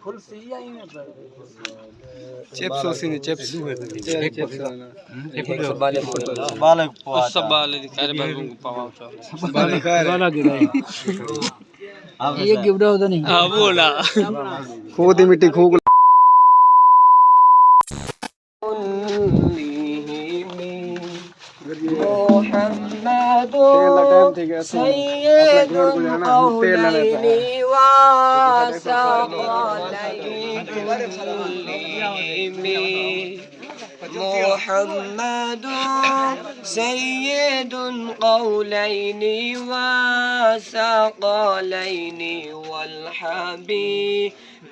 full सी आई में chips ओसी ने chips बालक सब बाले दिखा रहे बाबू को पावा वाला गिरा ये गिवड़ा होता नहीं हां बोला खूद मिट्टी खूब मोहम्मद सैयदुल कौलैनि व सक़लैनि मोहम्मद सैयदुल कौलैनि व सक़लैनि वल हबीब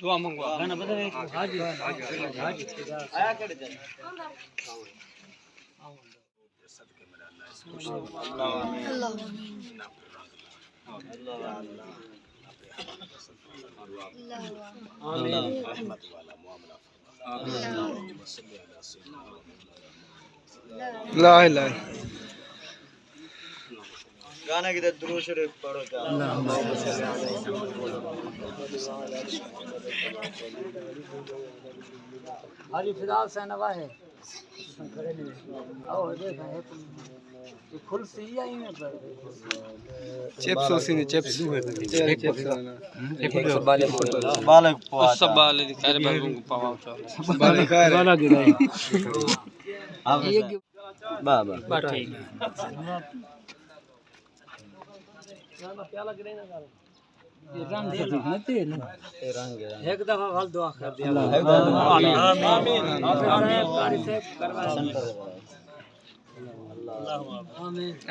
दुआ मंगवा गाना बता रहे हाजी आया कर दे ला इलाहा गाना की दुरूद शरीफ पढ़ो हरी फिदाल से नवा है आओ देखा है ये फुल सी आई में चिप्स ओसी ने चिप्स बालक सब बाले दिखा रहे बाबू को पावा वाला गिरा ये बाबा बा ठीक ये रंग से दिखना तेल रंग एक दफा वाल दुआ कर दिया आमीन आमीन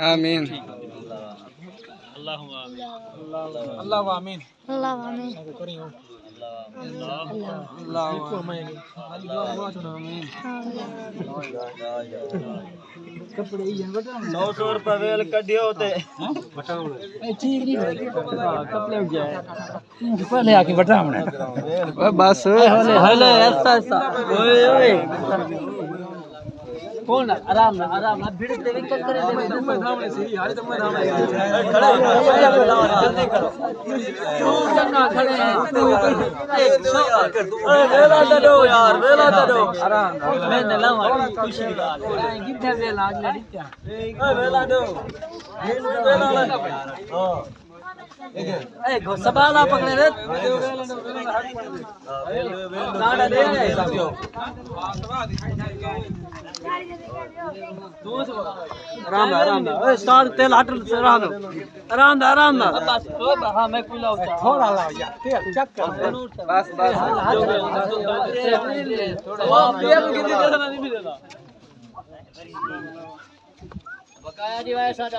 आमीन आमीन अल्लाह आमीन कपड़े ये बता 100 रुपए वेल कढियो होते ठीक नहीं कपड़े उठ जाए पहले आके बता हमने बस हले हले ऐसा ऐसा ओए ओए कौन आराम ना भीड़ देवे कर करे दे मैं धामने से यार तुम धामने खड़े जल्दी करो तू जन्ना खड़े वेला दो यार वेला दो आराम मैं नलावा खुशी की बात गिफ्ट वेला आज लड़ी क्या वेला दो वेला हां ए सबला पकड़े रे नाड़ा दे आराम ओए स्टार्ट तेल हट आराम बस हां मैं कुला थोड़ा ला यार तेल चेक कर बस वो तेल कितनी देर नहीं मिलेगा बकाया जी भाई साहब